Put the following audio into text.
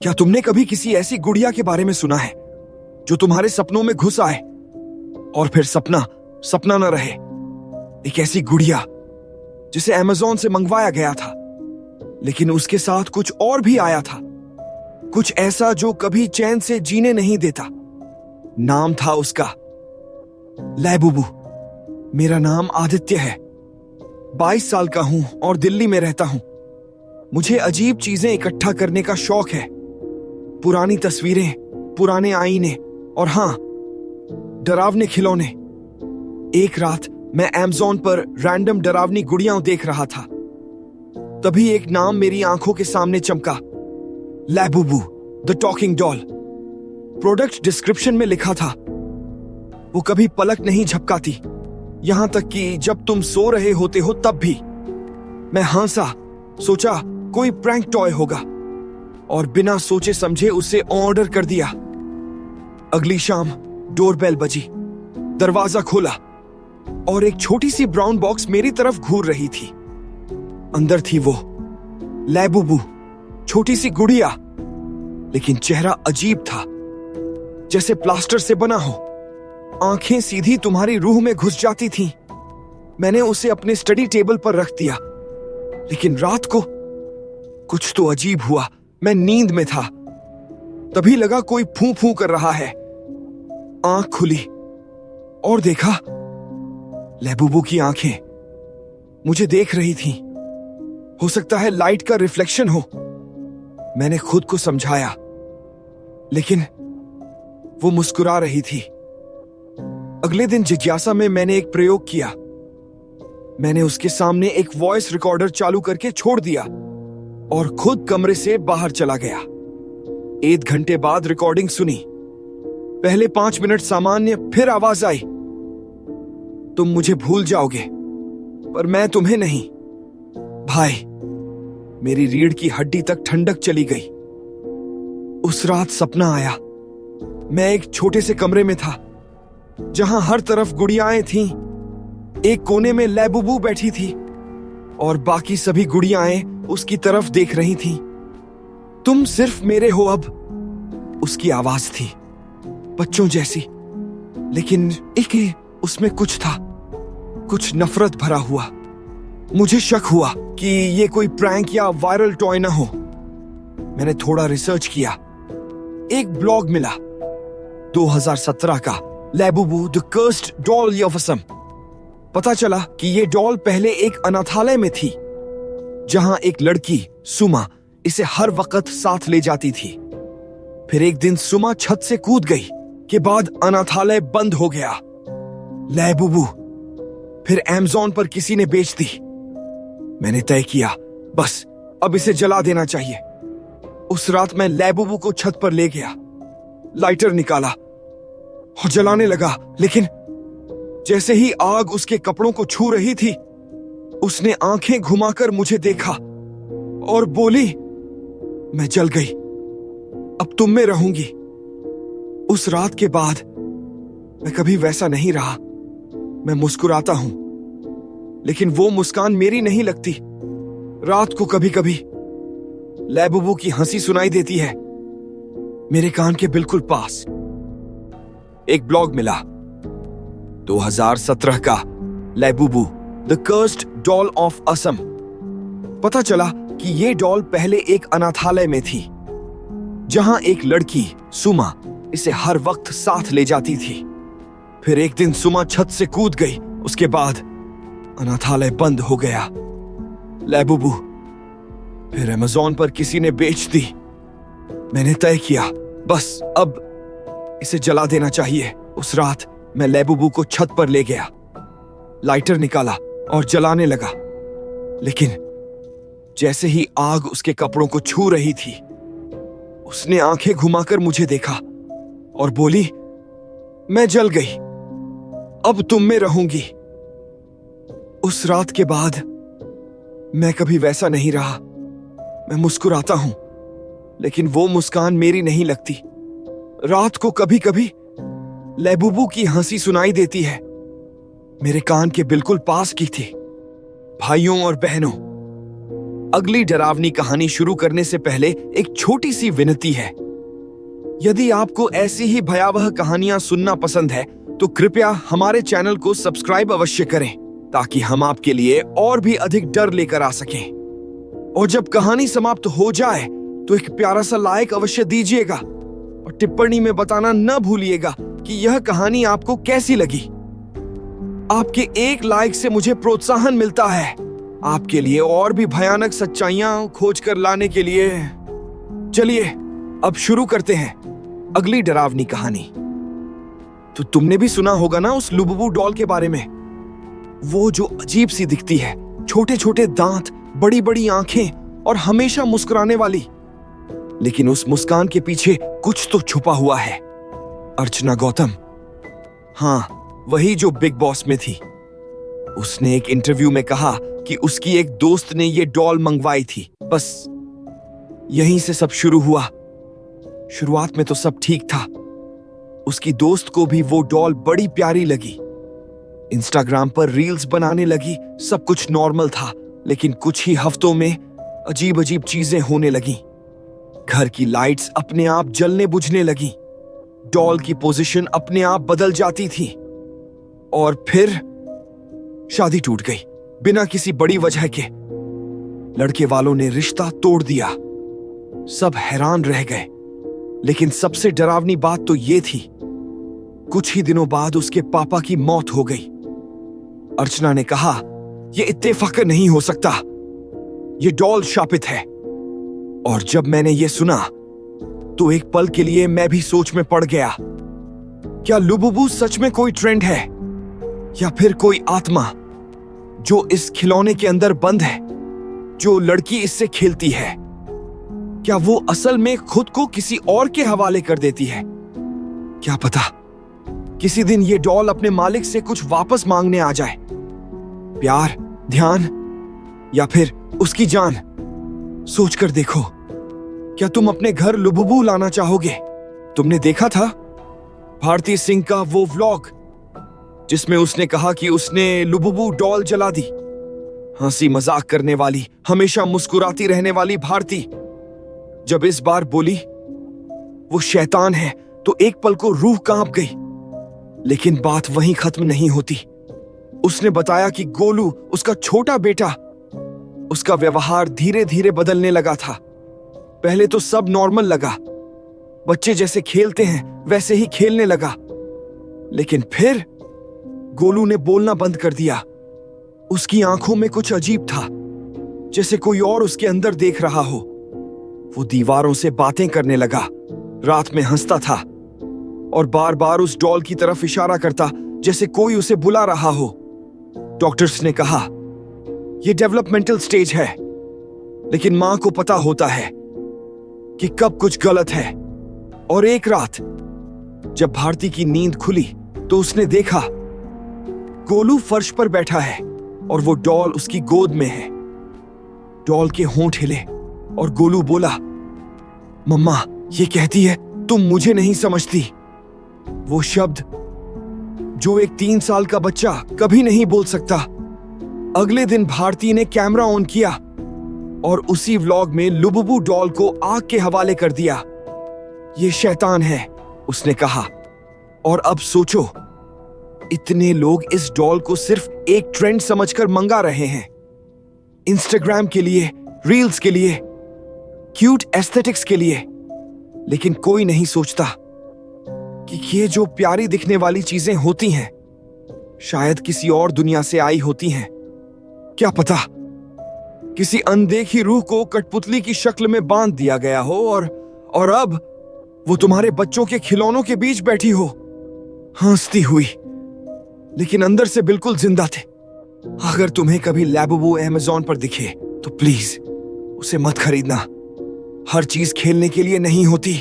क्या तुमने कभी किसी ऐसी गुड़िया के बारे में सुना है जो तुम्हारे सपनों में घुस आए और फिर सपना सपना न रहे? एक ऐसी गुड़िया जिसे अमेज़न से मंगवाया गया था, लेकिन उसके साथ कुछ और भी आया था, कुछ ऐसा जो कभी चैन से जीने नहीं देता। नाम था उसका लैबुबू। मेरा नाम आदित्य है, 22 साल का हूं और दिल्ली में रहता हूं। मुझे अजीब चीजें इकट्ठा करने का शौक है, पुरानी तस्वीरें, पुराने आईने और हां, डरावने खिलौने। एक रात मैं अमेज़न पर रैंडम डरावनी गुड़ियां देख रहा था। तभी एक नाम मेरी आंखों के सामने चमका, Labubu the talking doll. Product description में लिखा था, वो कभी पलक नहीं झपकाती, यहां तक कि जब तुम सो रहे होते हो तब भी। मैं हंसा, सोचा कोई प्रैंक टॉय होगा और बिना सोचे समझे उसे ऑर्डर कर दिया। अगली शाम डोरबेल बजी, दरवाजा खोला और एक छोटी सी ब्राउन बॉक्स मेरी तरफ घूर रही थी। अंदर थी वो लैबुबू, छोटी सी गुड़िया, लेकिन चेहरा अजीब था, जैसे प्लास्टर से बना हो। आंखें सीधी तुम्हारी रूह में घुस जाती थीं। मैंने उसे अपने स्टडी टेबल पर रख दिया, लेकिन रात को कुछ तो अजीब हुआ। मैं नींद में था, तभी लगा कोई फूं फूं कर रहा है। आंख खुली और देखा, लैबुबू की आंखें मुझे देख रही थीं। हो सकता है लाइट का रिफ्लेक्शन हो, मैंने खुद को समझाया, लेकिन वो मुस्कुरा रही थी। अगले दिन जिज्ञासा में मैंने एक प्रयोग किया। मैंने उसके सामने एक वॉइस रिकॉर्डर चालू करके छोड़ दिया और खुद कमरे से बाहर चला गया। 1 घंटे बाद रिकॉर्डिंग सुनी। पहले 5 मिनट सामान्य, फिर आवाज आई, तुम मुझे भूल जाओगे पर मैं तुम्हें नहीं। भाई, मेरी रीढ़ की हड्डी तक ठंडक चली गई। उस रात सपना आया। मैं एक छोटे से कमरे में था, जहां हर तरफ गुड़ियाएं थीं। एक कोने में लैबुबू बैठी थी और बाकी सभी गुड़ियाएं उसकी तरफ देख रही थीं। तुम सिर्फ मेरे हो अब, उसकी आवाज थी, बच्चों जैसी, लेकिन एक उसमें कुछ था, कुछ नफरत भरा हुआ। मुझे शक हुआ कि ये कोई प्रैंक या वायरल टॉय ना हो। मैंने थोड़ा रिसर्च किया। एक ब्लॉग मिला, 2017 का, Labubu the cursed doll of Assam. पता चला कि ये डॉल पहले एक अनाथालय में थी, जहां एक लड़की सुमा इसे हर वक्त साथ ले जाती थी। फिर एक दिन सुमा छत से कूद गई के बाद अनाथालय बंद हो गया। लैबुबू फिर अमेज़न पर किसी ने बेच दी। मैंने तय किया, बस अब इसे जला देना चाहिए। उस रात मैं लैबुबू को छत पर ले गया, लाइटर निकाला और जलाने लगा, लेकिन जैसे ही आग उसके कपड़ों को छू रही थी, उसने आंखें घुमाकर मुझे देखा और बोली, मैं जल गई, अब तुम में रहूंगी। उस रात के बाद मैं कभी वैसा नहीं रहा। मैं मुस्कुराता हूं, लेकिन वो मुस्कान मेरी नहीं लगती। रात को कभी कभी लैबुबू की हंसी सुनाई देती है, मेरे कान के बिल्कुल पास। एक ब्लॉग मिला, 2017 का, Labubu the cursed doll of Assam. पता चला कि ये डॉल पहले एक अनाथालय में थी, जहां एक लड़की सुमा इसे हर वक्त साथ ले जाती थी। फिर एक दिन सुमा छत से कूद गई, उसके बाद अनाथालय बंद हो गया। लैबुबू फिर अमेज़न पर किसी ने बेच दी। मैंने तय किया, बस अब इसे जला देना चाहिए। उस रात मैं लैबुबू को छत पर ले गया, लाइटर निकाला और जलाने लगा, लेकिन जैसे ही आग उसके कपड़ों को छू रही थी, उसने आंखें घुमाकर मुझे देखा और बोली, मैं जल गई, अब तुम में रहूंगी। उस रात के बाद मैं कभी वैसा नहीं रहा। मैं मुस्कुराता हूं, लेकिन वो मुस्कान मेरी नहीं लगती। रात को कभी कभी लैबुबू की हंसी सुनाई देती है, मेरे कान के बिल्कुल पास की थी। भाइयों और बहनों, अगली डरावनी कहानी शुरू करने से पहले एक छोटी सी विनती है। यदि आपको ऐसी ही भयावह कहानियां सुनना पसंद है तो कृपया हमारे चैनल को सब्सक्राइब अवश्य करें ताकि हम आपके लिए और भी अधिक डर लेकर आ सकें। और जब कहानी समाप्त हो जाए तो एक प्यारा सा लाइक अवश्य दीजिएगा और टिप्पणी में बताना न भूलिएगा कि यह कहानी आपको कैसी लगी। आपके एक लाइक से मुझे प्रोत्साहन मिलता है आपके लिए और भी भयानक सच्चाइयां खोज कर लाने के लिए। चलिए अब शुरू करते हैं अगली डरावनी कहानी। तो तुमने भी सुना होगा ना उस लुबुबू डॉल के बारे में, वो जो अजीब सी दिखती है, छोटे छोटे दांत, बड़ी बड़ी आंखें और हमेशा मुस्कुराने वाली। लेकिन उस मुस्कान के पीछे कुछ तो छुपा हुआ है। अर्चना गौतम, हाँ वही जो बिग बॉस में थी। उसने एक इंटरव्यू में कहा कि उसकी एक दोस्त ने ये डॉल मंगवाई थी। बस यहीं से सब शुरू हुआ। शुरुआत में तो सब ठीक था। उसकी दोस्त को भी वो डॉल बड़ी प्यारी लगी। इंस्टाग्राम पर रील्स बनाने लगी, सब कुछ नॉर्मल था। लेकिन कुछ ही हफ्तों में अजीब अजीब चीजें होने लगी। घर की लाइट्स अपने आप जलने बुझने लगी, डॉल की पोजीशन अपने आप बदल जाती थी और फिर शादी टूट गई बिना किसी बड़ी वजह के। लड़के वालों ने रिश्ता तोड़ दिया। सब हैरान रह गए। लेकिन सबसे डरावनी बात तो ये थी, कुछ ही दिनों बाद उसके पापा की मौत हो गई। अर्चना ने कहा, यह इत्तेफाक नहीं हो सकता, यह डॉल शापित है। और जब मैंने यह सुना तो एक पल के लिए मैं भी सोच में पड़ गया। क्या लुबुबू सच में कोई ट्रेंड है या फिर कोई आत्मा जो इस खिलौने के अंदर बंद है, जो लड़की इससे खेलती है? क्या वो असल में खुद को किसी और के हवाले कर देती है? क्या पता किसी दिन ये डॉल अपने मालिक से कुछ वापस मांगने आ जाए, प्यार, ध्यान या फिर उसकी जान। सोचकर देखो, क्या तुम अपने घर लुबुबू लाना चाहोगे? तुमने देखा था भारती सिंह का वो व्लॉग जिसमें उसने कहा कि उसने लुबुबू डॉल जला दी। हंसी मजाक करने वाली, हमेशा मुस्कुराती रहने वाली भारती जब इस बार बोली वो शैतान है तो एक पल को रूह कांप गई। लेकिन बात वहीं खत्म नहीं होती। उसने बताया कि गोलू, उसका छोटा बेटा, उसका व्यवहार धीरे धीरे बदलने लगा था। पहले तो सब नॉर्मल लगा, बच्चे जैसे खेलते हैं वैसे ही खेलने लगा। लेकिन फिर गोलू ने बोलना बंद कर दिया। उसकी आंखों में कुछ अजीब था, जैसे कोई और उसके अंदर देख रहा हो। वो दीवारों से बातें करने लगा, रात में हंसता था और बार बार उस डॉल की तरफ इशारा करता जैसे कोई उसे बुला रहा हो। डॉक्टर्स ने कहा यह डेवलपमेंटल स्टेज है, लेकिन मां को पता होता है कि कब कुछ गलत है। और एक रात जब भारती की नींद खुली तो उसने देखा गोलू फर्श पर बैठा है और वो डॉल उसकी गोद में है। डॉल के होंठ हिले और गोलू बोला, मम्मा ये कहती है तुम मुझे नहीं समझती। वो शब्द जो एक 3 साल का बच्चा कभी नहीं बोल सकता। अगले दिन भारती ने कैमरा ऑन किया और उसी व्लॉग में लुबुबू डॉल को आग के हवाले कर दिया। ये शैतान है, उसने कहा। और अब सोचो, इतने लोग इस डॉल को सिर्फ एक ट्रेंड समझकर मंगा रहे हैं, इंस्टाग्राम के लिए, रील्स के लिए, क्यूट एस्थेटिक्स के लिए। लेकिन कोई नहीं सोचता कि ये जो प्यारी दिखने वाली चीजें होती हैं शायद किसी और दुनिया से आई होती हैं। क्या पता किसी अनदेखी रूह को कठपुतली की शक्ल में बांध दिया गया हो और अब वो तुम्हारे बच्चों के खिलौनों के बीच बैठी हो, हंसती हुई, लेकिन अंदर से बिल्कुल जिंदा थे। अगर तुम्हें कभी लैबुबू अमेज़न पर दिखे तो प्लीज उसे मत खरीदना। हर चीज खेलने के लिए नहीं होती।